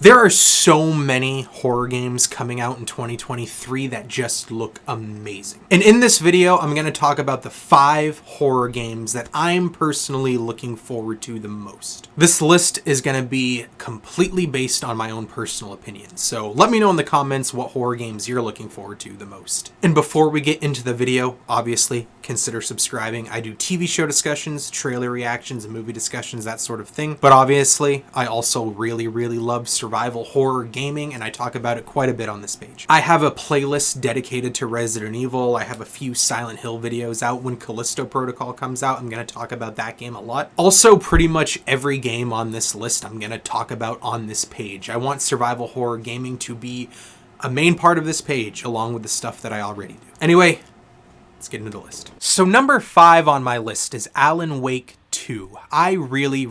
There are so many horror games coming out in 2023 that just look amazing. And in this video, I'm going to talk about the 5 horror games that I'm personally looking forward to the most. This list is going to be completely based on my own personal opinion. So let me know in the comments what horror games you're looking forward to the most. And before we get into the video, obviously, consider subscribing. I do TV show discussions, trailer reactions, and movie discussions, that sort of thing. But obviously, I also really love survival horror gaming, and I talk about it quite a bit on this page. I have a playlist dedicated to Resident Evil. I have a few Silent Hill videos out. When Callisto Protocol comes out, I'm going to talk about that game a lot. Also, pretty much every game on this list I'm going to talk about on this page. I want survival horror gaming to be a main part of this page, along with the stuff that I already do. Anyway, let's get into the list. So number 5 on my list is Alan Wake 2. I really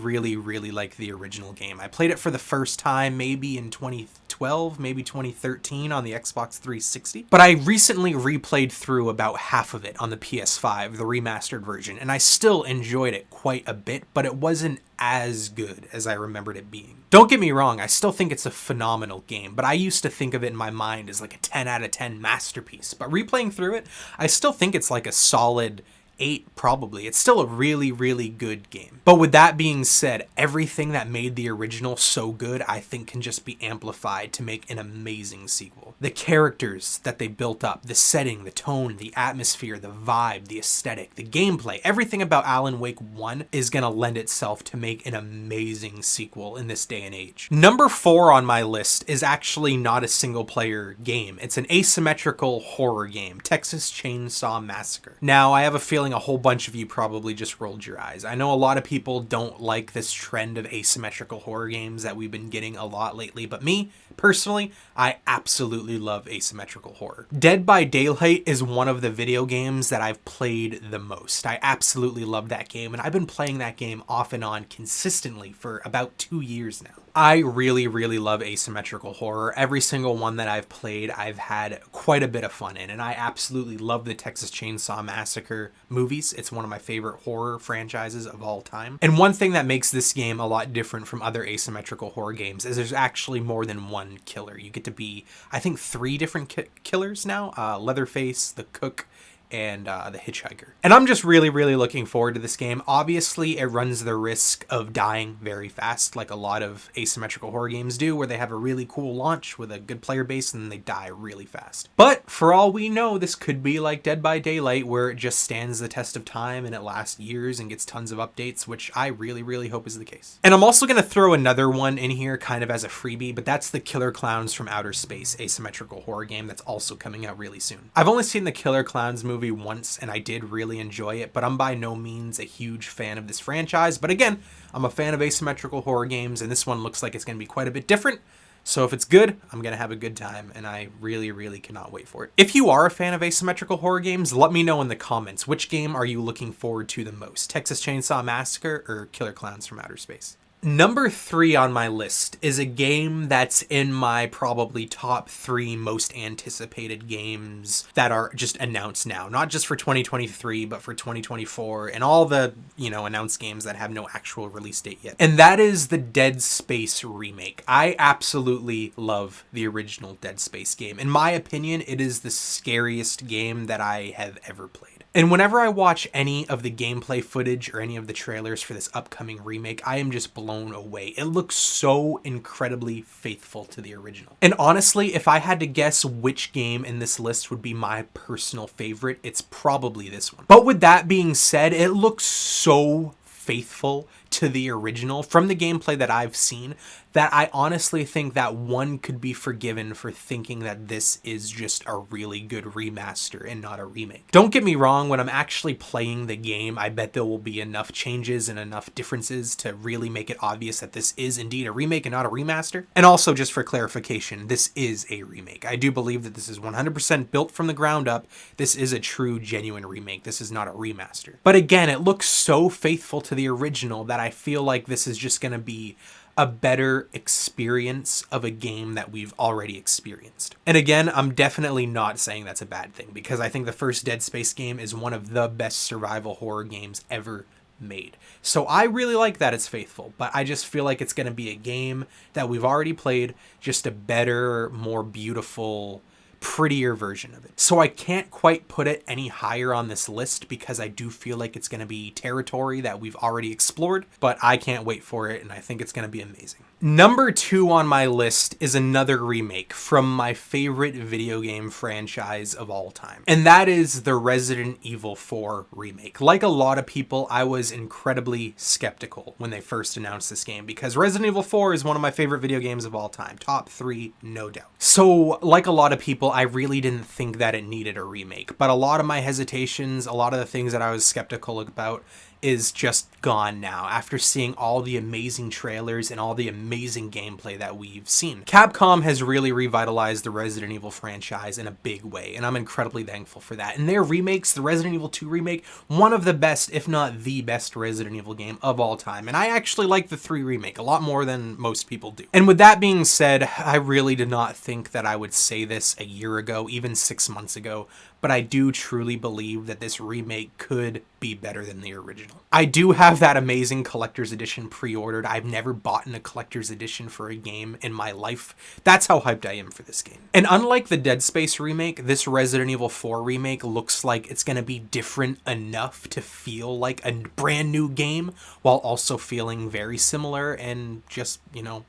like the original game. I played it for the first time maybe in 2012, maybe 2013 on the Xbox 360. But I recently replayed through about half of it on the PS5, the remastered version, and I still enjoyed it quite a bit, but it wasn't as good as I remembered it being. Don't get me wrong, I still think it's a phenomenal game, but I used to think of it in my mind as like a 10 out of 10 masterpiece. But replaying through it, I still think it's like a solid 8 probably. It's still a really good game. But with that being said, everything that made the original so good, I think can just be amplified to make an amazing sequel. The characters that they built up, the setting, the tone, the atmosphere, the vibe, the aesthetic, the gameplay, everything about Alan Wake 1 is gonna lend itself to make an amazing sequel in this day and age. Number 4 on my list is actually not a single player game. It's an asymmetrical horror game, Texas Chainsaw Massacre. Now, I have a feeling a whole bunch of you probably just rolled your eyes. I know a lot of people don't like this trend of asymmetrical horror games that we've been getting a lot lately, but me, personally, I absolutely love asymmetrical horror. Dead by Daylight is one of the video games that I've played the most. I absolutely love that game, and I've been playing that game off and on consistently for about 2 years now. I really love asymmetrical horror. Every single one that I've played, I've had quite a bit of fun in, and I absolutely love the Texas Chainsaw Massacre movies. It's one of my favorite horror franchises of all time. And one thing that makes this game a lot different from other asymmetrical horror games is there's actually more than one killer. You get to be, I think, 3 different killers now. Leatherface, the cook, and the hitchhiker. And I'm just really looking forward to this game. Obviously, it runs the risk of dying very fast, like a lot of asymmetrical horror games do, where they have a really cool launch with a good player base and then they die really fast. But for all we know, this could be like Dead by Daylight, where it just stands the test of time and it lasts years and gets tons of updates, which I really hope is the case. And I'm also going to throw another one in here kind of as a freebie, but that's the Killer Clowns from Outer Space asymmetrical horror game that's also coming out really soon. I've only seen the Killer Clowns movie once, and I did really enjoy it, but I'm by no means a huge fan of this franchise. But again, I'm a fan of asymmetrical horror games, and this one looks like it's going to be quite a bit different. So if it's good, I'm going to have a good time, and I really cannot wait for it. If you are a fan of asymmetrical horror games, let me know in the comments. Which game are you looking forward to the most? Texas Chainsaw Massacre or Killer Clowns from Outer Space? Number 3 on my list is a game that's in my probably top 3 most anticipated games that are just announced now. Not just for 2023, but for 2024 and all the, announced games that have no actual release date yet. And that is the Dead Space remake. I absolutely love the original Dead Space game. In my opinion, it is the scariest game that I have ever played. And whenever I watch any of the gameplay footage or any of the trailers for this upcoming remake, I am just blown away. It looks so incredibly faithful to the original. And honestly, if I had to guess which game in this list would be my personal favorite, it's probably this one. But with that being said, it looks so faithful to the original from the gameplay that I've seen that I honestly think that one could be forgiven for thinking that this is just a really good remaster and not a remake. Don't get me wrong, when I'm actually playing the game, I bet there will be enough changes and enough differences to really make it obvious that this is indeed a remake and not a remaster. And also, just for clarification, this is a remake. I do believe that this is 100% built from the ground up. This is a true, genuine remake. This is not a remaster. But again, it looks so faithful to the original that I feel like this is just going to be a better experience of a game that we've already experienced. And again, I'm definitely not saying that's a bad thing, because I think the first Dead Space game is one of the best survival horror games ever made. So I really like that it's faithful, but I just feel like it's going to be a game that we've already played, just a better, more beautiful, prettier version of it. So I can't quite put it any higher on this list because I do feel like it's going to be territory that we've already explored, but I can't wait for it and I think it's going to be amazing. Number 2 on my list is another remake from my favorite video game franchise of all time, and that is the Resident Evil 4 remake. Like a lot of people, I was incredibly skeptical when they first announced this game because Resident Evil 4 is one of my favorite video games of all time. Top 3, no doubt. So, like a lot of people, I really didn't think that it needed a remake, but a lot of my hesitations, a lot of the things that I was skeptical about is just gone now after seeing all the amazing trailers and all the amazing gameplay that we've seen. Capcom has really revitalized the Resident Evil franchise in a big way, and I'm incredibly thankful for that. And their remakes, the Resident Evil 2 remake, one of the best, if not the best Resident Evil game of all time. And I actually like the 3 remake a lot more than most people do. And with that being said, I really did not think that I would say this a year ago, even 6 months ago, but I do truly believe that this remake could be better than the original. I do have that amazing collector's edition pre-ordered. I've never bought a collector's edition for a game in my life. That's how hyped I am for this game. And unlike the Dead Space remake, this Resident Evil 4 remake looks like it's going to be different enough to feel like a brand new game while also feeling very similar and just,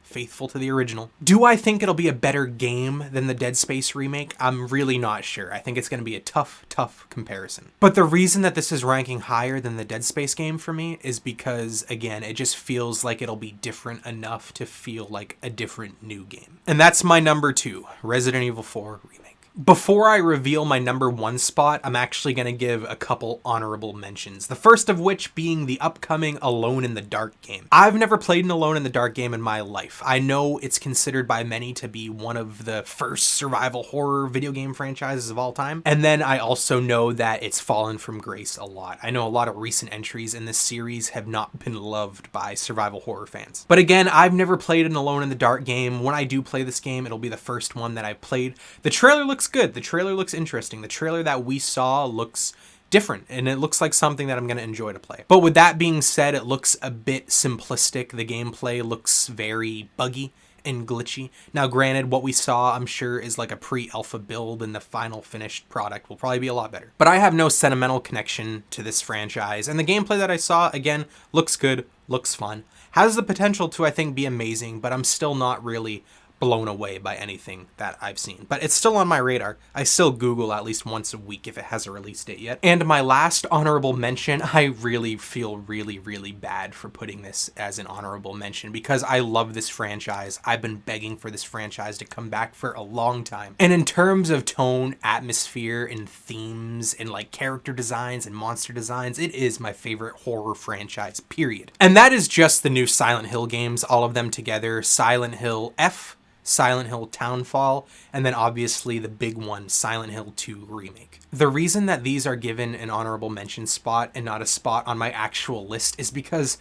faithful to the original. Do I think it'll be a better game than the Dead Space remake? I'm really not sure. I think it's going to be a tough comparison. But the reason that this is ranking higher than the Dead Space game for me is because, again, it just feels like it'll be different enough to feel like a different new game. And that's my number 2, Resident Evil 4 Remake. Before I reveal my number 1 spot, I'm actually going to give a couple honorable mentions. The first of which being the upcoming Alone in the Dark game. I've never played an Alone in the Dark game in my life. I know it's considered by many to be one of the first survival horror video game franchises of all time. And then I also know that it's fallen from grace a lot. I know a lot of recent entries in this series have not been loved by survival horror fans. But again, I've never played an Alone in the Dark game. When I do play this game, it'll be the first one that I've played. The trailer looks good. The trailer looks interesting. The trailer that we saw looks different, and it looks like something that I'm going to enjoy to play. But with that being said, it looks a bit simplistic. The gameplay looks very buggy and glitchy. Now, granted, what we saw, I'm sure, is like a pre-alpha build, and the final finished product will probably be a lot better. But I have no sentimental connection to this franchise, and the gameplay that I saw, again, looks good, looks fun, has the potential to, I think, be amazing, but I'm still not really blown away by anything that I've seen. But it's still on my radar. I still Google at least once a week if it has a release date yet. And my last honorable mention, I really feel really bad for putting this as an honorable mention because I love this franchise. I've been begging for this franchise to come back for a long time. And in terms of tone, atmosphere, and themes, and like character designs and monster designs, it is my favorite horror franchise, period. And that is just the new Silent Hill games, all of them together. Silent Hill F, Silent Hill Townfall, and then obviously the big one, Silent Hill 2 Remake. The reason that these are given an honorable mention spot and not a spot on my actual list is because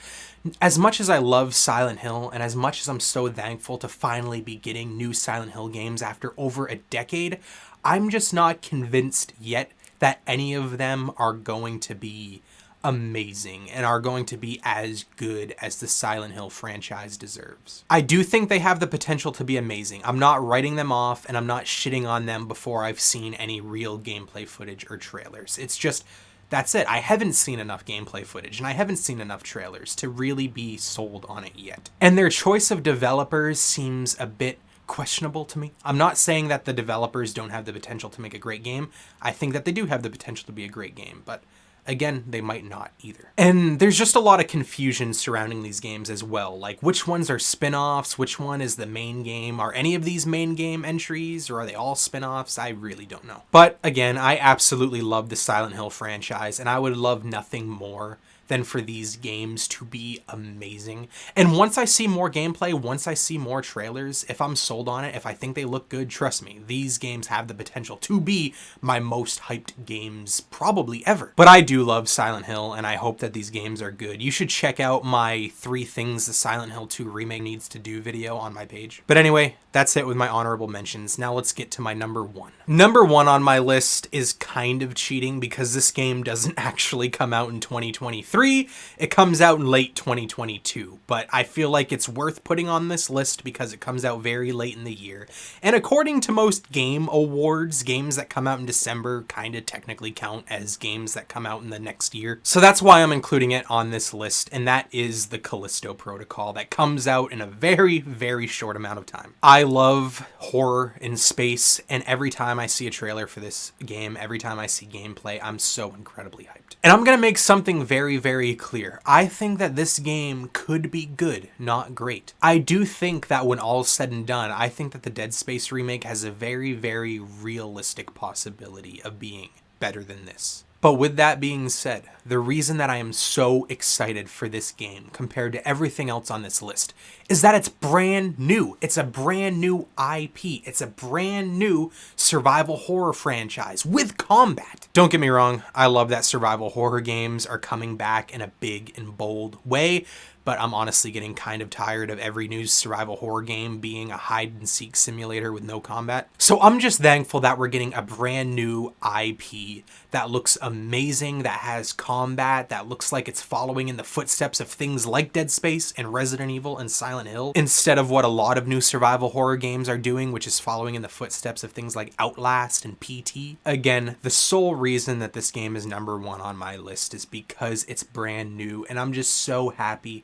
as much as I love Silent Hill and as much as I'm so thankful to finally be getting new Silent Hill games after over a decade, I'm just not convinced yet that any of them are going to be amazing and are going to be as good as the Silent Hill franchise deserves. I do think they have the potential to be amazing. I'm not writing them off and I'm not shitting on them before I've seen any real gameplay footage or trailers. It's just, that's it. I haven't seen enough gameplay footage and I haven't seen enough trailers to really be sold on it yet. And their choice of developers seems a bit questionable to me. I'm not saying that the developers don't have the potential to make a great game. I think that they do have the potential to be a great game, but again, they might not either. And there's just a lot of confusion surrounding these games as well. Like, which ones are spin-offs? Which one is the main game? Are any of these main game entries, or are they all spin-offs? I really don't know. But again, I absolutely love the Silent Hill franchise, and I would love nothing more than for these games to be amazing. And once I see more gameplay, once I see more trailers, if I'm sold on it, if I think they look good, trust me, these games have the potential to be my most hyped games probably ever. But I do love Silent Hill, and I hope that these games are good. You should check out my 3 things the Silent Hill 2 Remake needs to do video on my page. But anyway, that's it with my honorable mentions. Now let's get to my number 1. Number 1 on my list is kind of cheating because this game doesn't actually come out in 2023. 2023. It comes out in late 2022, but I feel like it's worth putting on this list because it comes out very late in the year. And according to most game awards, games that come out in December kind of technically count as games that come out in the next year. So that's why I'm including it on this list, and that is the Callisto Protocol that comes out in a very, very short amount of time. I love horror in space, and every time I see a trailer for this game, every time I see gameplay, I'm so incredibly hyped. And I'm gonna make something very, very clear. I think that this game could be good, not great. I do think that when all's said and done, I think that the Dead Space remake has a very, very realistic possibility of being better than this. But with that being said, the reason that I am so excited for this game compared to everything else on this list is that it's brand new. It's a brand new IP. It's a brand new survival horror franchise with combat. Don't get me wrong, I love that survival horror games are coming back in a big and bold way, but I'm honestly getting kind of tired of every new survival horror game being a hide and seek simulator with no combat. So I'm just thankful that we're getting a brand new IP that looks amazing, that has combat, that looks like it's following in the footsteps of things like Dead Space and Resident Evil and Silent Hill, instead of what a lot of new survival horror games are doing, which is following in the footsteps of things like Outlast and PT. Again, the sole reason that this game is #1 on my list is because it's brand new, and I'm just so happy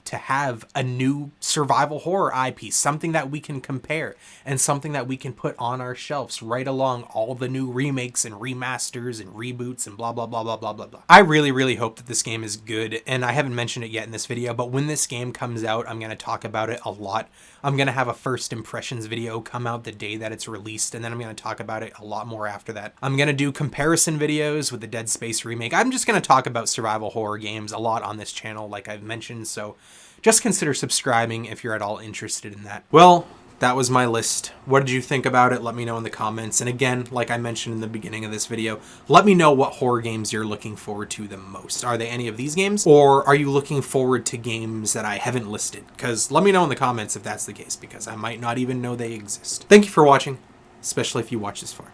to have a new survival horror IP, something that we can compare and something that we can put on our shelves right along all the new remakes and remasters and reboots and blah, blah, blah, blah, blah, blah, blah. I really, really hope that this game is good, and I haven't mentioned it yet in this video, but when this game comes out, I'm going to talk about it a lot. I'm going to have a first impressions video come out the day that it's released, and then I'm going to talk about it a lot more after that. I'm going to do comparison videos with the Dead Space remake. I'm just going to talk about survival horror games a lot on this channel, like I've mentioned, so just consider subscribing if you're at all interested in that. Well, that was my list. What did you think about it? Let me know in the comments. And again, like I mentioned in the beginning of this video, let me know what horror games you're looking forward to the most. Are they any of these games? Or are you looking forward to games that I haven't listed? Because let me know in the comments if that's the case, because I might not even know they exist. Thank you for watching, especially if you watch this far.